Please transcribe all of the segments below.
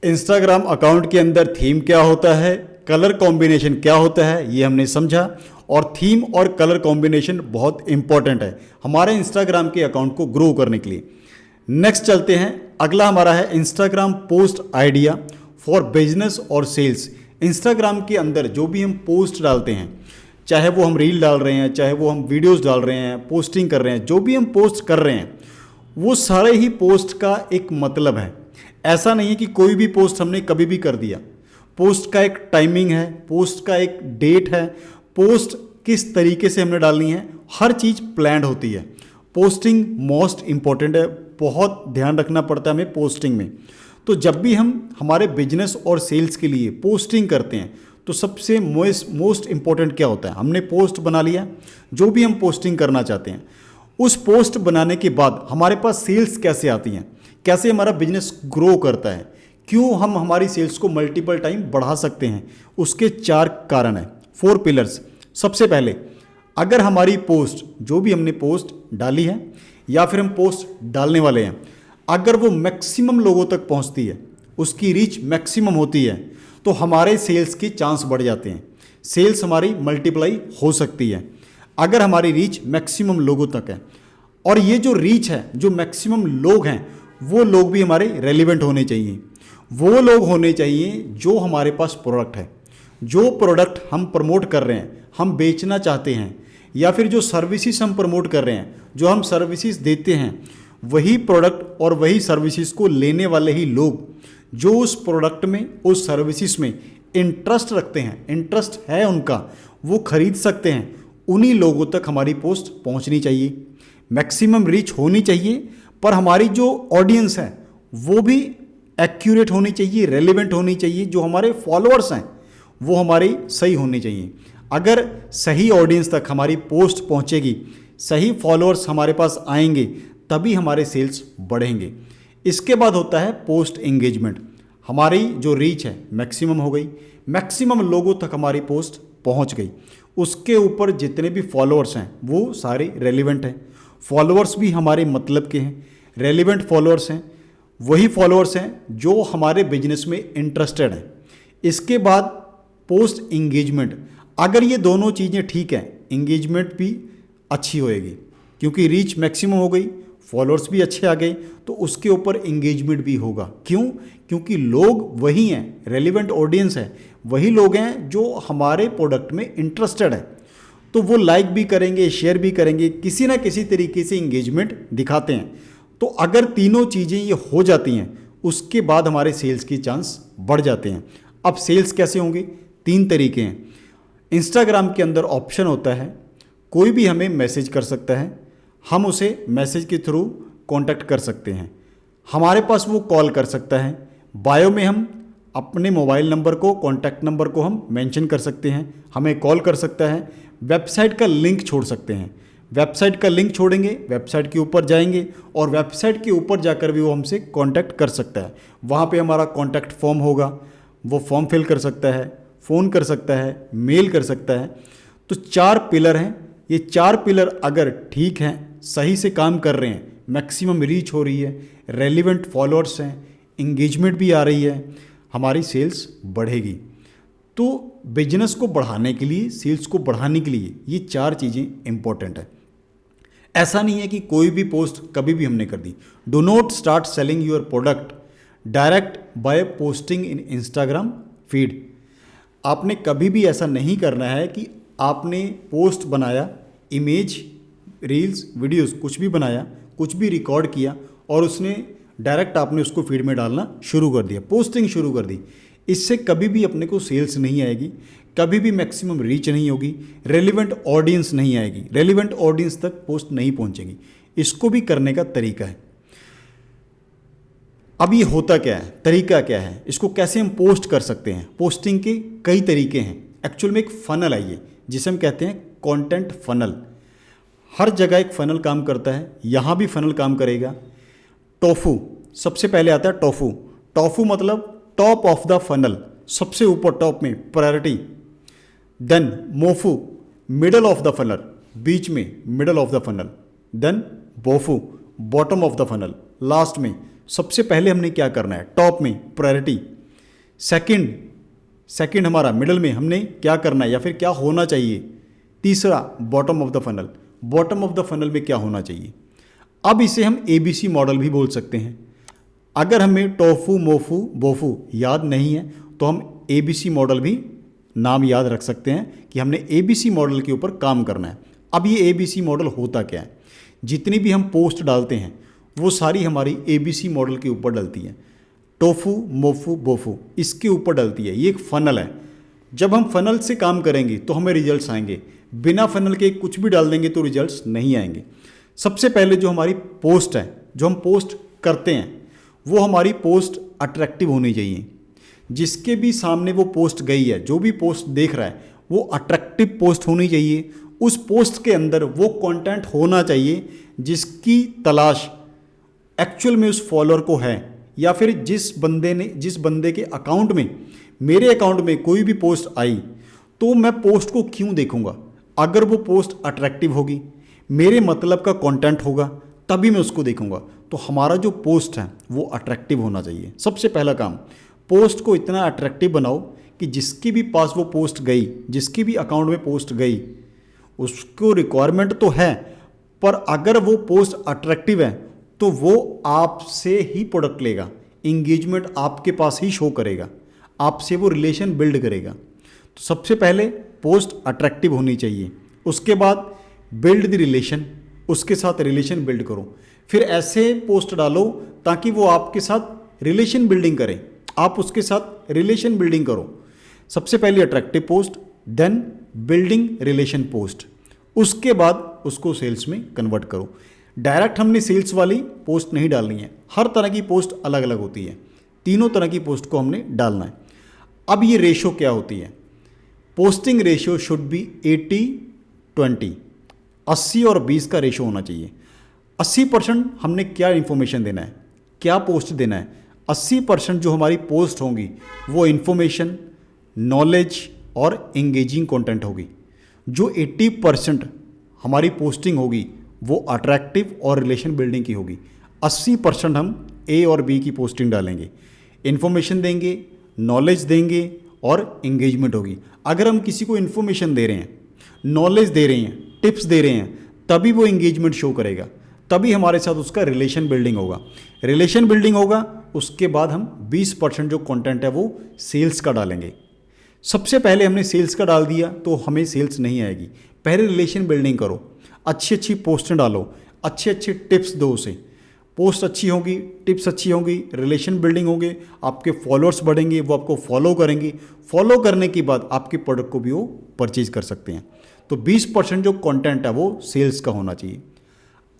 Instagram account के अंदर theme क्या होता है, कलर कॉम्बिनेशन क्या होता है, ये हमने समझा। और थीम और कलर कॉम्बिनेशन बहुत इंपॉर्टेंट है हमारे इंस्टाग्राम के अकाउंट को ग्रो करने के लिए। नेक्स्ट चलते हैं, अगला हमारा है Instagram post idea for business और सेल्स। इंस्टाग्राम के अंदर जो भी हम पोस्ट डालते हैं, चाहे वो हम रील डाल रहे हैं, चाहे वो हम वीडियोस डाल रहे हैं, पोस्टिंग कर रहे हैं, जो भी हम पोस्ट कर रहे हैं, वो सारे ही पोस्ट का एक मतलब है। ऐसा नहीं है कि कोई भी पोस्ट हमने कभी भी कर दिया। पोस्ट का एक टाइमिंग है, पोस्ट का एक डेट है, पोस्ट किस तरीके से हमने डालनी है, हर चीज़ प्लान्ड होती है। पोस्टिंग मोस्ट इम्पॉर्टेंट है, बहुत ध्यान रखना पड़ता है हमें पोस्टिंग में। तो जब भी हम हमारे बिजनेस और सेल्स के लिए पोस्टिंग करते हैं तो सबसे मोस्ट इम्पॉर्टेंट क्या होता है, हमने पोस्ट बना लिया, जो भी हम पोस्टिंग करना चाहते हैं, उस पोस्ट बनाने के बाद हमारे पास सेल्स कैसे आती हैं, कैसे हमारा बिजनेस ग्रो करता है, क्यों हम हमारी सेल्स को मल्टीपल टाइम बढ़ा सकते हैं, उसके 4 कारण हैं, 4 पिलर्स। सबसे पहले, अगर हमारी पोस्ट, जो भी हमने पोस्ट डाली है या फिर हम पोस्ट डालने वाले हैं, अगर वो मैक्सिमम लोगों तक पहुंचती है, उसकी रीच मैक्सिमम होती है, तो हमारे सेल्स के चांस बढ़ जाते हैं, सेल्स हमारी मल्टीप्लाई हो सकती है अगर हमारी रीच मैक्सिमम लोगों तक है। और ये जो रीच है, जो मैक्सिमम लोग हैं, वो लोग भी हमारे रेलिवेंट होने चाहिए। वो लोग होने चाहिए जो हमारे पास प्रोडक्ट है, जो प्रोडक्ट हम प्रमोट कर रहे हैं, हम बेचना चाहते हैं, या फिर जो सर्विसेज हम प्रमोट कर रहे हैं, जो हम सर्विसेज देते हैं, वही प्रोडक्ट और वही सर्विसेज को लेने वाले ही लोग जो उस प्रोडक्ट में, उस सर्विसेज में इंटरेस्ट रखते हैं, इंटरेस्ट है उनका, वो खरीद सकते हैं, उन्हीं लोगों तक हमारी पोस्ट पहुंचनी चाहिए। मैक्सिमम रीच होनी चाहिए, पर हमारी जो ऑडियंस है वो भी एक्यूरेट होनी चाहिए, रेलेवेंट होनी चाहिए। जो हमारे फॉलोअर्स हैं वो हमारी सही होनी चाहिए। अगर सही ऑडियंस तक हमारी पोस्ट पहुंचेगी, सही फॉलोअर्स हमारे पास आएंगे, तभी हमारे सेल्स बढ़ेंगे। इसके बाद होता है पोस्ट एंगेजमेंट। हमारी जो रीच है मैक्सिमम हो गई, मैक्सिमम लोगों तक हमारी पोस्ट पहुंच गई, उसके ऊपर जितने भी फॉलोअर्स हैं वो सारे रेलिवेंट हैं। फॉलोअर्स भी हमारे मतलब के हैं, रेलिवेंट फॉलोअर्स हैं, वही फॉलोअर्स हैं जो हमारे बिजनेस में इंटरेस्टेड हैं। इसके बाद पोस्ट इंगेजमेंट। अगर ये दोनों चीज़ें ठीक हैं, इंगेजमेंट भी अच्छी होएगी, क्योंकि रीच मैक्सिमम हो गई, फॉलोअर्स भी अच्छे आ गए, तो उसके ऊपर इंगेजमेंट भी होगा। क्यों? क्योंकि लोग वही हैं, रेलिवेंट ऑडियंस है, वही लोग हैं जो हमारे प्रोडक्ट में इंटरेस्टेड है, तो वो लाइक भी करेंगे, शेयर भी करेंगे, किसी ना किसी तरीके से इंगेजमेंट दिखाते हैं। तो अगर तीनों चीज़ें ये हो जाती हैं, उसके बाद हमारे सेल्स की चांस बढ़ जाते हैं। अब सेल्स कैसे होंगे? 3 तरीके हैं। इंस्टाग्राम के अंदर ऑप्शन होता है, कोई भी हमें मैसेज कर सकता है, हम उसे मैसेज के थ्रू कांटेक्ट कर सकते हैं, हमारे पास वो कॉल कर सकता है, बायो में हम अपने मोबाइल नंबर को, कॉन्टैक्ट नंबर को हम मेंशन कर सकते हैं, हमें कॉल कर सकता है, वेबसाइट का लिंक छोड़ सकते हैं। वेबसाइट का लिंक छोड़ेंगे, वेबसाइट के ऊपर जाएंगे और वेबसाइट के ऊपर जाकर भी वो हमसे कांटेक्ट कर सकता है। वहाँ पे हमारा कांटेक्ट फॉर्म होगा, वो फॉर्म फिल कर सकता है, फ़ोन कर सकता है, मेल कर सकता है। तो 4 पिलर हैं। ये 4 पिलर अगर ठीक हैं, सही से काम कर रहे हैं, मैक्सिमम रीच हो रही है, रेलिवेंट फॉलोअर्स हैं, इंगेजमेंट भी आ रही है, हमारी सेल्स बढ़ेगी। तो बिजनेस को बढ़ाने के लिए, सेल्स को बढ़ाने के लिए ये 4 चीज़ें इंपॉर्टेंट है। ऐसा नहीं है कि कोई भी पोस्ट कभी भी हमने कर दी। Do not start selling your product direct by posting in Instagram feed. आपने कभी भी ऐसा नहीं करना है कि आपने पोस्ट बनाया, इमेज, रील्स, वीडियोस कुछ भी बनाया, कुछ भी रिकॉर्ड किया और उसने डायरेक्ट आपने उसको फीड में डालना शुरू कर दिया, पोस्टिंग शुरू कर दी। इससे कभी भी अपने को सेल्स नहीं आएगी, कभी भी मैक्सिमम रीच नहीं होगी, रेलिवेंट ऑडियंस नहीं आएगी, रेलिवेंट ऑडियंस तक पोस्ट नहीं पहुंचेगी। इसको भी करने का तरीका है। अब ये होता क्या है, तरीका क्या है, इसको कैसे हम पोस्ट कर सकते हैं? पोस्टिंग के कई तरीके हैं। एक्चुअल में एक फ़नल है ये, जिसे हम कहते हैं कंटेंट फ़नल। हर जगह एक फ़नल काम करता है, यहाँ भी फ़नल काम करेगा। टोफू सबसे पहले आता है। टोफू, टोफू मतलब टॉप ऑफ द फनल, सबसे ऊपर, टॉप में, priority. Then MOFU, middle of the funnel, बीच में, middle of the funnel. Then BOFU, bottom of the funnel, last में, सबसे पहले हमने क्या करना है, टॉप में प्रायोरिटी, सेकंड हमारा मिडल में हमने क्या करना है या फिर क्या होना चाहिए, तीसरा bottom of the funnel, bottom of the funnel में क्या होना चाहिए। अब इसे हम ABC मॉडल भी बोल सकते हैं। अगर हमें टोफू मोफू बोफू याद नहीं है तो हम ABC मॉडल भी नाम याद रख सकते हैं कि हमने ABC मॉडल के ऊपर काम करना है। अब ये ABC मॉडल होता क्या है, जितनी भी हम पोस्ट डालते हैं वो सारी हमारी ABC मॉडल के ऊपर डलती है। टोफू मोफू बोफू इसके ऊपर डलती है। ये एक फ़नल है। जब हम फ़नल से काम करेंगे तो हमें रिजल्ट्स आएंगे, बिना फ़नल के कुछ भी डाल देंगे तो रिजल्ट्स नहीं आएंगे। सबसे पहले जो हमारी पोस्ट है, जो हम पोस्ट करते हैं, वो हमारी पोस्ट अट्रैक्टिव होनी चाहिए। जिसके भी सामने वो पोस्ट गई है, जो भी पोस्ट देख रहा है, वो अट्रैक्टिव पोस्ट होनी चाहिए। उस पोस्ट के अंदर वो कंटेंट होना चाहिए जिसकी तलाश एक्चुअल में उस फॉलोअर को है, या फिर जिस बंदे के अकाउंट में, मेरे अकाउंट में कोई भी पोस्ट आई तो मैं पोस्ट को क्यों देखूंगा। अगर वो पोस्ट अट्रैक्टिव होगी, मेरे मतलब का कंटेंट होगा, तभी मैं उसको देखूंगा। तो हमारा जो पोस्ट है वो अट्रैक्टिव होना चाहिए। सबसे पहला काम, पोस्ट को इतना अट्रैक्टिव बनाओ कि जिसके भी पास वो पोस्ट गई, जिसके भी अकाउंट में पोस्ट गई, उसको रिक्वायरमेंट तो है, पर अगर वो पोस्ट अट्रैक्टिव है तो वो आपसे ही प्रोडक्ट लेगा, इंगेजमेंट आपके पास ही शो करेगा, आपसे वो रिलेशन बिल्ड करेगा। तो सबसे पहले पोस्ट अट्रैक्टिव होनी चाहिए। उसके बाद बिल्ड द रिलेशन, उसके साथ रिलेशन बिल्ड करो। फिर ऐसे पोस्ट डालो ताकि वो आपके साथ रिलेशन बिल्डिंग करे, आप उसके साथ रिलेशन बिल्डिंग करो। सबसे पहले attractive post, then building relation post, उसके बाद उसको सेल्स में कन्वर्ट करो। डायरेक्ट हमने सेल्स वाली पोस्ट नहीं डालनी है, हर तरह की पोस्ट अलग अलग होती है, तीनों तरह की पोस्ट को हमने डालना है। अब ये रेशो क्या होती है, पोस्टिंग रेशियो शुड बी 80-20, 80 और 20 का रेशो होना चाहिए। 80% हमने क्या इन्फॉर्मेशन देना है, क्या पोस्ट देना है। 80% जो हमारी पोस्ट होंगी वो इन्फॉर्मेशन, नॉलेज और एंगेजिंग कंटेंट होगी। जो 80% हमारी पोस्टिंग होगी वो अट्रैक्टिव और रिलेशन बिल्डिंग की होगी। 80% हम A और B की पोस्टिंग डालेंगे, इन्फॉर्मेशन देंगे, नॉलेज देंगे और एंगेजमेंट होगी। अगर हम किसी को इन्फॉर्मेशन दे रहे हैं, नॉलेज दे रहे हैं, टिप्स दे रहे हैं, तभी वो एंगेजमेंट शो करेगा, तभी हमारे साथ उसका रिलेशन बिल्डिंग होगा। रिलेशन बिल्डिंग होगा, उसके बाद हम 20% जो कंटेंट है वो सेल्स का डालेंगे। सबसे पहले हमने सेल्स का डाल दिया तो हमें सेल्स नहीं आएगी। पहले रिलेशन बिल्डिंग करो, अच्छी अच्छी पोस्टें डालो, अच्छे अच्छे टिप्स दो उसे। पोस्ट अच्छी होगी, टिप्स अच्छी होंगी, रिलेशन बिल्डिंग होंगे, आपके फॉलोअर्स बढ़ेंगे, वो आपको फॉलो करेंगे। फॉलो करने के बाद आपके प्रोडक्ट को भी वो परचेज कर सकते हैं। तो 20% जो कंटेंट है वो सेल्स का होना चाहिए।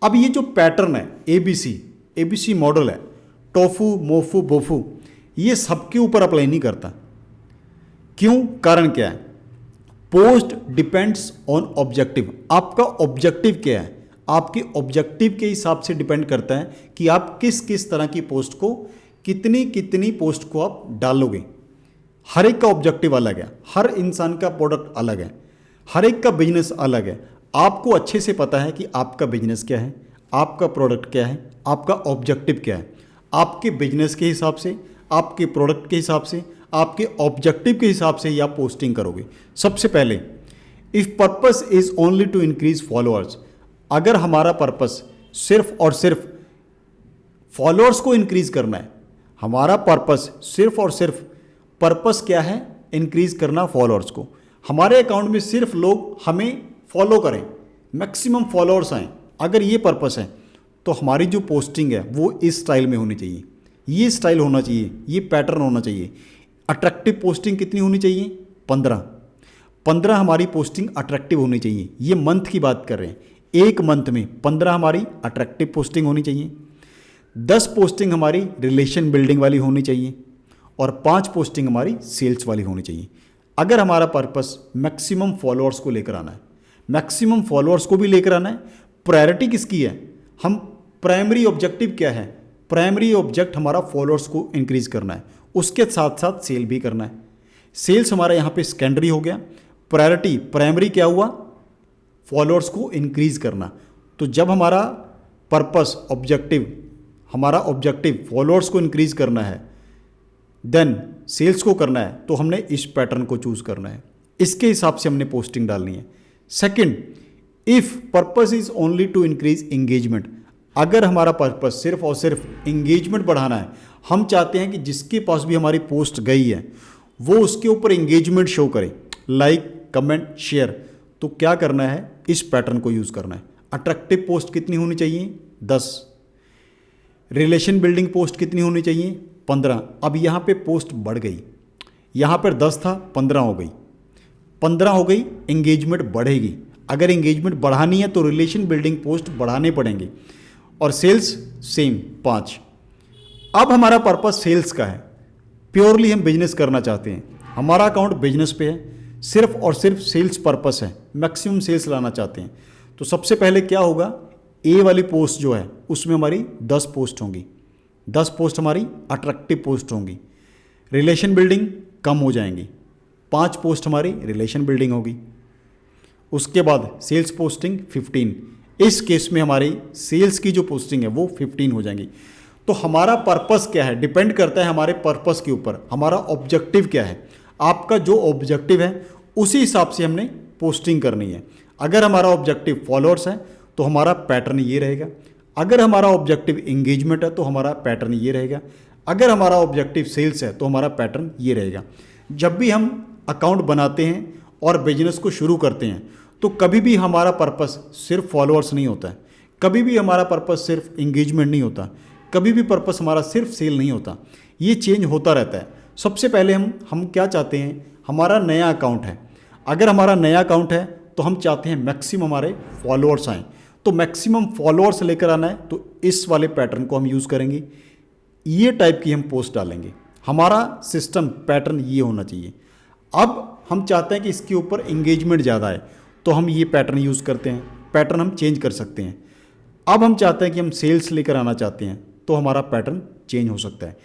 अब ये जो पैटर्न है ABC मॉडल है, टोफू मोफू बोफू, ये सबके ऊपर अप्लाई नहीं करता। क्यों, कारण क्या है, पोस्ट डिपेंड्स ऑन ऑब्जेक्टिव। आपका ऑब्जेक्टिव क्या है, आपके ऑब्जेक्टिव के हिसाब से डिपेंड करता है कि आप किस किस तरह की पोस्ट को, कितनी कितनी पोस्ट को आप डालोगे। हर एक का ऑब्जेक्टिव अलग है, हर इंसान का प्रोडक्ट अलग है, हर एक का बिजनेस अलग है। आपको अच्छे से पता है कि आपका बिजनेस क्या है, आपका प्रोडक्ट क्या है, आपका ऑब्जेक्टिव क्या है। आपके बिजनेस के हिसाब से, आपके प्रोडक्ट के हिसाब से, आपके ऑब्जेक्टिव के हिसाब से ही आप पोस्टिंग करोगे। सबसे पहले, if purpose is only to increase followers, अगर हमारा पर्पस सिर्फ और सिर्फ फॉलोअर्स को इंक्रीज करना है, हमारा पर्पस सिर्फ और सिर्फ, पर्पस क्या है, इंक्रीज करना फॉलोअर्स को। हमारे अकाउंट में सिर्फ लोग हमें फॉलो करें, मैक्सिमम फॉलोअर्स आएँ, अगर ये पर्पस है तो हमारी जो पोस्टिंग है वो इस स्टाइल में होनी चाहिए, ये स्टाइल होना चाहिए, ये पैटर्न होना चाहिए। अट्रैक्टिव पोस्टिंग कितनी होनी चाहिए, 15 हमारी पोस्टिंग अट्रैक्टिव होनी चाहिए। ये मंथ की बात कर रहे हैं, एक मंथ में 15 हमारी अट्रैक्टिव पोस्टिंग होनी चाहिए, 10 पोस्टिंग हमारी रिलेशन बिल्डिंग वाली होनी चाहिए और 5 पोस्टिंग हमारी सेल्स वाली होनी चाहिए। अगर हमारा पर्पस मैक्सिमम फॉलोअर्स को लेकर आना है, मैक्सिमम फॉलोअर्स को भी लेकर आना है, प्रायोरिटी किसकी है, हम प्राइमरी ऑब्जेक्टिव क्या है, प्राइमरी ऑब्जेक्ट हमारा फॉलोअर्स को इंक्रीज करना है, उसके साथ साथ सेल भी करना है। सेल्स हमारा यहाँ पे सेकेंडरी हो गया, प्रायोरिटी, प्राइमरी क्या हुआ, फॉलोअर्स को इंक्रीज करना। तो जब हमारा पर्पस, ऑब्जेक्टिव हमारा ऑब्जेक्टिव फॉलोअर्स को इंक्रीज करना है, देन सेल्स को करना है, तो हमने इस पैटर्न को चूज करना है, इसके हिसाब से हमने पोस्टिंग डालनी है। Second, if purpose is only to increase engagement, अगर हमारा पर्पस सिर्फ और सिर्फ एंगेजमेंट बढ़ाना है, हम चाहते हैं कि जिसके पास भी हमारी पोस्ट गई है वो उसके ऊपर एंगेजमेंट शो करे, लाइक कमेंट शेयर, तो क्या करना है, इस पैटर्न को यूज करना है। अट्रैक्टिव पोस्ट कितनी होनी चाहिए, 10। रिलेशन बिल्डिंग पोस्ट कितनी होनी चाहिए, 15। अब यहाँ पे पोस्ट बढ़ गई, यहाँ पर 10 था 15 हो गई, 15 हो गई, एंगेजमेंट बढ़ेगी। अगर एंगेजमेंट बढ़ानी है तो रिलेशन बिल्डिंग पोस्ट बढ़ाने पड़ेंगे, और सेल्स सेम 5। अब हमारा पर्पस सेल्स का है, प्योरली हम बिजनेस करना चाहते हैं, हमारा अकाउंट बिजनेस पे है, सिर्फ और सिर्फ सेल्स पर्पस है, मैक्सिमम सेल्स लाना चाहते हैं। तो सबसे पहले क्या होगा, ए वाली पोस्ट जो है उसमें हमारी 10 पोस्ट होंगी, 10 पोस्ट हमारी अट्रैक्टिव पोस्ट होंगी, रिलेशन बिल्डिंग कम हो जाएंगी, 5 पोस्ट हमारी रिलेशन बिल्डिंग होगी। उसके बाद सेल्स पोस्टिंग 15, इस केस में हमारी सेल्स की जो पोस्टिंग है वो 15 हो जाएंगी। तो हमारा पर्पस क्या है, डिपेंड करता है हमारे पर्पस के ऊपर, हमारा ऑब्जेक्टिव क्या है। आपका जो ऑब्जेक्टिव है उसी हिसाब से हमने पोस्टिंग करनी है। अगर हमारा ऑब्जेक्टिव फॉलोअर्स है तो हमारा पैटर्न ये रहेगा, अगर हमारा ऑब्जेक्टिव एंगेजमेंट है तो हमारा पैटर्न ये रहेगा, अगर हमारा ऑब्जेक्टिव सेल्स है तो हमारा पैटर्न ये रहेगा। जब भी हम अकाउंट बनाते हैं और बिजनेस को शुरू करते हैं तो कभी भी हमारा पर्पस सिर्फ फॉलोअर्स नहीं होता है, कभी भी हमारा पर्पस सिर्फ एंगेजमेंट नहीं होता, कभी भी पर्पस हमारा सिर्फ सेल नहीं होता, ये चेंज होता रहता है। सबसे पहले हम क्या चाहते हैं, हमारा नया अकाउंट है, अगर हमारा नया अकाउंट है तो हम चाहते हैं मैक्सिमम हमारे फॉलोअर्स आएँ, तो मैक्सिमम फॉलोअर्स लेकर आना है तो इस वाले पैटर्न को हम यूज़ करेंगे, ये टाइप की हम पोस्ट डालेंगे। हमारा सिस्टम पैटर्न ये होना चाहिए। अब हम चाहते हैं कि इसके ऊपर एंगेजमेंट ज़्यादा है तो हम ये पैटर्न यूज़ करते हैं, पैटर्न हम चेंज कर सकते हैं। अब हम चाहते हैं कि हम सेल्स लेकर आना चाहते हैं तो हमारा पैटर्न चेंज हो सकता है।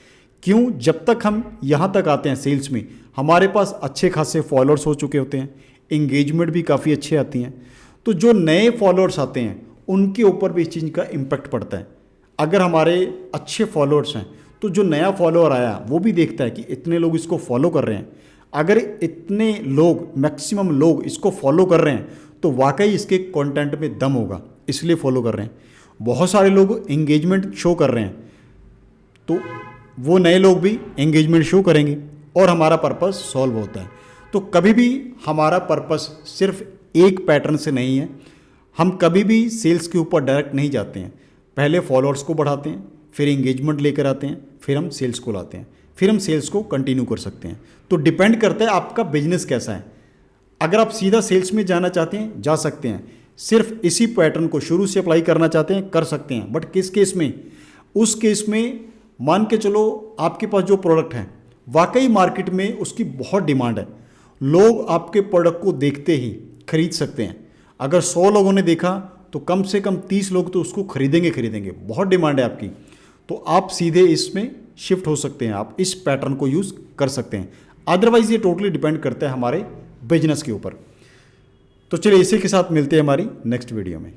क्यों, जब तक हम यहाँ तक आते हैं सेल्स में, हमारे पास अच्छे खासे फॉलोअर्स हो चुके होते हैं, एंगेजमेंट भी काफ़ी अच्छे आती हैं, तो जो नए फॉलोअर्स आते हैं उनके ऊपर भी इस चीज़ का इम्पैक्ट पड़ता है। अगर हमारे अच्छे फॉलोअर्स हैं तो जो नया फॉलोअर आया वो भी देखता है कि इतने लोग इसको फॉलो कर रहे हैं, अगर इतने लोग मैक्सिमम लोग इसको फॉलो कर रहे हैं तो वाकई इसके कंटेंट में दम होगा, इसलिए फॉलो कर रहे हैं। बहुत सारे लोग एंगेजमेंट शो कर रहे हैं तो वो नए लोग भी एंगेजमेंट शो करेंगे और हमारा पर्पस सॉल्व होता है। तो कभी भी हमारा पर्पस सिर्फ एक पैटर्न से नहीं है, हम कभी भी सेल्स के ऊपर डायरेक्ट नहीं जाते हैं, पहले फॉलोअर्स को बढ़ाते हैं, फिर एंगेजमेंट लेकर आते हैं, फिर हम सेल्स को लाते हैं, फिर हम सेल्स को कंटिन्यू कर सकते हैं। तो डिपेंड करता है आपका बिजनेस कैसा है। अगर आप सीधा सेल्स में जाना चाहते हैं जा सकते हैं, सिर्फ इसी पैटर्न को शुरू से अप्लाई करना चाहते हैं कर सकते हैं, बट किस केस में, उस केस में मान के चलो आपके पास जो प्रोडक्ट है वाकई मार्केट में उसकी बहुत डिमांड है, लोग आपके प्रोडक्ट को देखते ही खरीद सकते हैं। अगर 100 लोगों ने देखा तो कम से कम 30 लोग तो उसको खरीदेंगे, बहुत डिमांड है आपकी, तो आप सीधे इसमें शिफ्ट हो सकते हैं, आप इस पैटर्न को यूज़ कर सकते हैं। अदरवाइज ये टोटली डिपेंड करता है हमारे बिजनेस के ऊपर। तो चलिए इसी के साथ मिलते हैं हमारी नेक्स्ट वीडियो में।